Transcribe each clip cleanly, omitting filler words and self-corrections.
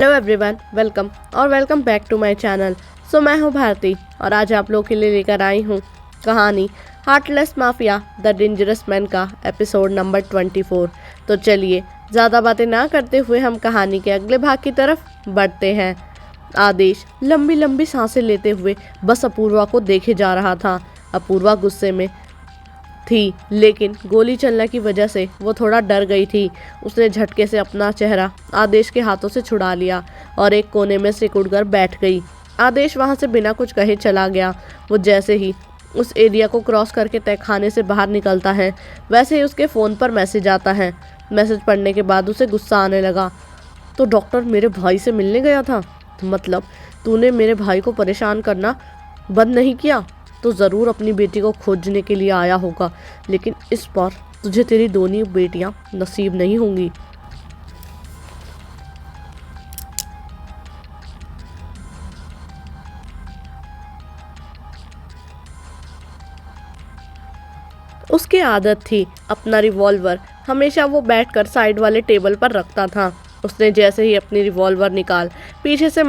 Hello everyone, welcome back to my channel. मैं हूं भारती और आज आप लोगों के लिए लेकर आई हूं कहानी heartless mafia the dangerous man का एपिसोड नंबर 24। तो चलिए ज़्यादा बातें ना करते हुए हम कहानी के अगले भाग की तरफ बढ़ते हैं। आदेश लंबी लंबी सांसें लेते हुए बस अपूर्वा को देखे जा रहा था। अपूर्वा गुस्से में थी, लेकिन गोली चलने की वजह से वो थोड़ा डर गई थी। उसने झटके से अपना चेहरा आदेश के हाथों से छुड़ा लिया और एक कोने में सिकुड़कर बैठ गई। आदेश वहां से बिना कुछ कहे चला गया। वो जैसे ही उस एरिया को क्रॉस करके तहखाने से बाहर निकलता है, वैसे ही उसके फ़ोन पर मैसेज आता है। मैसेज पढ़ने के बाद उसे गुस्सा आने लगा। तो डॉक्टर मेरे भाई से मिलने गया था? मतलब तूने मेरे भाई को परेशान करना बंद नहीं किया तो ज़रूर अपनी बेटी को खोजने के लिए आया होगा, लेकिन इस बार तुझे तेरी दोनों बेटियां नसीब नहीं होंगी। उसकी आदत थी अपना रिवॉल्वर हमेशा वो बैठकर साइड वाले टेबल पर रखता था। उसने जैसे ही अपनी रिवॉल्वर निकाल पीछे से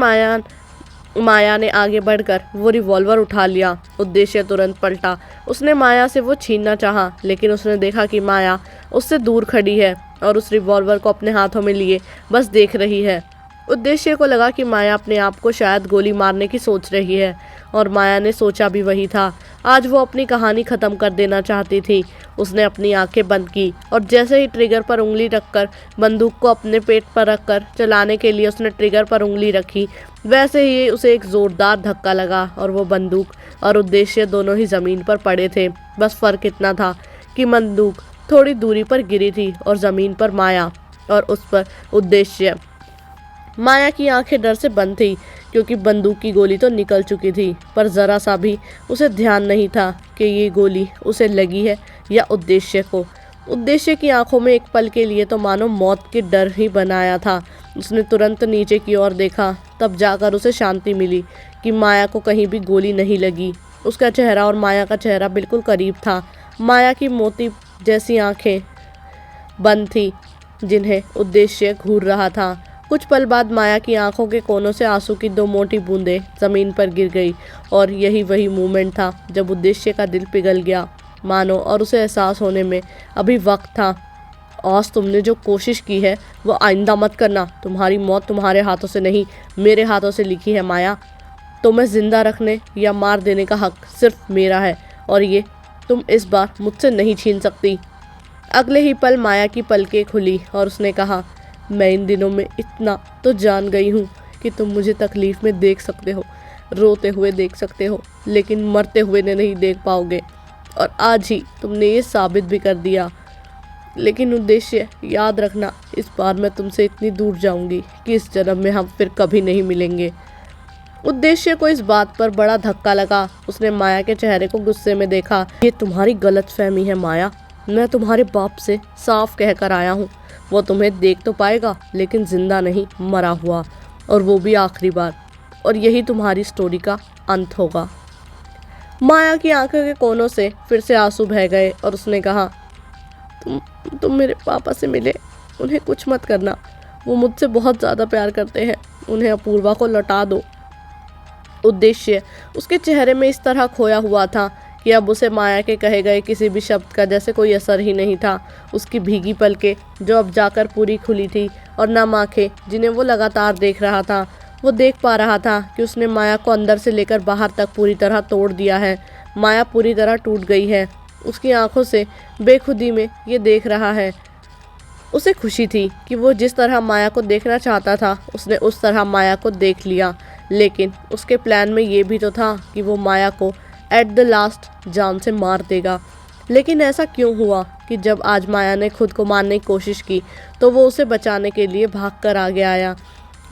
माया ने आगे बढ़कर वो रिवॉल्वर उठा लिया। उद्देश्य तुरंत पलटा। उसने माया से वो छीनना चाहा, लेकिन उसने देखा कि माया उससे दूर खड़ी है और उस रिवॉल्वर को अपने हाथों में लिए बस देख रही है। उद्देश्य को लगा कि माया अपने आप को शायद गोली मारने की सोच रही है, और माया ने सोचा भी वही था। आज वो अपनी कहानी ख़त्म कर देना चाहती थी। उसने अपनी आंखें बंद की और जैसे ही ट्रिगर पर उंगली रखकर बंदूक को अपने पेट पर रखकर चलाने के लिए उसने ट्रिगर पर उंगली रखी, वैसे ही उसे एक ज़ोरदार धक्का लगा और वो बंदूक और उद्देश्य दोनों ही ज़मीन पर पड़े थे। बस फ़र्क इतना था कि बंदूक थोड़ी दूरी पर गिरी थी और ज़मीन पर माया और उस पर उद्देश्य। माया की आंखें डर से बंद थी, क्योंकि बंदूक की गोली तो निकल चुकी थी, पर ज़रा सा भी उसे ध्यान नहीं था कि ये गोली उसे लगी है या उद्देश्य को। उद्देश्य की आंखों में एक पल के लिए तो मानो मौत के डर ही बनाया था। उसने तुरंत नीचे की ओर देखा, तब जाकर उसे शांति मिली कि माया को कहीं भी गोली नहीं लगी। उसका चेहरा और माया का चेहरा बिल्कुल करीब था। माया की मोती जैसी आंखें बंद थी, जिन्हें उद्देश्य घूर रहा था। कुछ पल बाद माया की आंखों के कोनों से आंसू की दो मोटी बूंदें जमीन पर गिर गई, और यही वही मोमेंट था जब उद्देश्य का दिल पिघल गया मानो, और उसे एहसास होने में अभी वक्त था। आज तुमने जो कोशिश की है वो आइंदा मत करना। तुम्हारी मौत तुम्हारे हाथों से नहीं, मेरे हाथों से लिखी है माया। तुम्हें जिंदा रखने या मार देने का हक सिर्फ मेरा है, और ये तुम इस बार मुझसे नहीं छीन सकती। अगले ही पल माया की पलकें खुली और उसने कहा, मैं इन दिनों में इतना तो जान गई हूँ कि तुम मुझे तकलीफ़ में देख सकते हो, रोते हुए देख सकते हो, लेकिन मरते हुए नहीं देख पाओगे। और आज ही तुमने ये साबित भी कर दिया। लेकिन उद्देश्य, याद रखना, इस बार मैं तुमसे इतनी दूर जाऊंगी कि इस जन्म में हम फिर कभी नहीं मिलेंगे। उद्देश्य को इस बात पर बड़ा धक्का लगा। उसने माया के चेहरे को गुस्से में देखा। ये तुम्हारी गलतफहमी है माया। मैं तुम्हारे बाप से साफ कह कर आया हूँ, वो तुम्हें देख तो पाएगा लेकिन जिंदा नहीं, मरा हुआ, और वो भी आखिरी बार। और यही तुम्हारी स्टोरी का अंत होगा। माया की आंखों के कोनों से फिर से आंसू बह गए और उसने कहा, तुम मेरे पापा से मिले, उन्हें कुछ मत करना। वो मुझसे बहुत ज़्यादा प्यार करते हैं, उन्हें अपूर्वा को लौटा दो। उद्देश्य उसके चेहरे में इस तरह खोया हुआ था कि अब उसे माया के कहे गए किसी भी शब्द का जैसे कोई असर ही नहीं था। उसकी भीगी पलकें जो अब जाकर पूरी खुली थी, और नम आंखें जिन्हें वो लगातार देख रहा था, वो देख पा रहा था कि उसने माया को अंदर से लेकर बाहर तक पूरी तरह तोड़ दिया है। माया पूरी तरह टूट गई है। उसकी आंखों से बेखुदी में ये देख रहा है। उसे खुशी थी कि वो जिस तरह माया को देखना चाहता था उसने उस तरह माया को देख लिया, लेकिन उसके प्लान में ये भी तो था कि वो माया को एट द लास्ट जान से मार देगा। लेकिन ऐसा क्यों हुआ कि जब आज माया ने खुद को मारने की कोशिश की तो वो उसे बचाने के लिए भागकर आगे आया,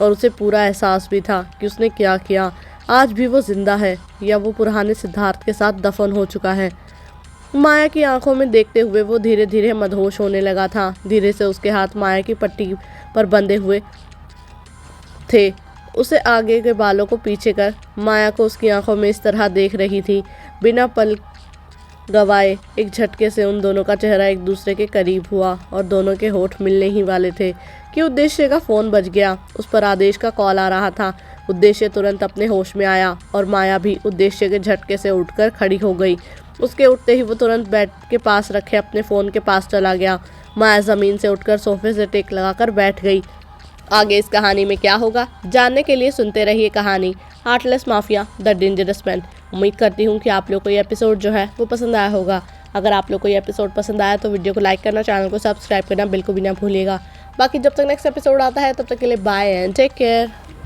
और उसे पूरा एहसास भी था कि उसने क्या किया। आज भी वो जिंदा है या वो पुराने सिद्धार्थ के साथ दफन हो चुका है। माया की आंखों में देखते हुए वो धीरे धीरे मदहोश होने लगा था। धीरे से उसके हाथ माया की पट्टी पर बंधे हुए थे। उसे आगे के बालों को पीछे कर माया को उसकी आंखों में इस तरह देख रही थी, बिना पल गवाए। एक झटके से उन दोनों का चेहरा एक दूसरे के करीब हुआ और दोनों के होठ मिलने ही वाले थे कि उद्देश्य का फ़ोन बज गया। उस पर आदेश का कॉल आ रहा था। उद्देश्य तुरंत अपने होश में आया और माया भी उद्देश्य के झटके से उठकर खड़ी हो गई। उसके उठते ही वो तुरंत बेड के पास रखे अपने फ़ोन के पास चला गया। माया ज़मीन से उठकर सोफे से टेक लगाकर बैठ गई। आगे इस कहानी में क्या होगा जानने के लिए सुनते रहिए कहानी heartless mafia the dangerous man. उम्मीद करती हूँ कि आप लोग को ये एपिसोड जो है वो पसंद आया होगा। अगर आप लोग को ये एपिसोड पसंद आया तो वीडियो को लाइक करना, चैनल को सब्सक्राइब करना बिल्कुल भी ना भूलिएगा। बाकी जब तक नेक्स्ट एपिसोड आता है तब तक के लिए बाय एंड टेक केयर।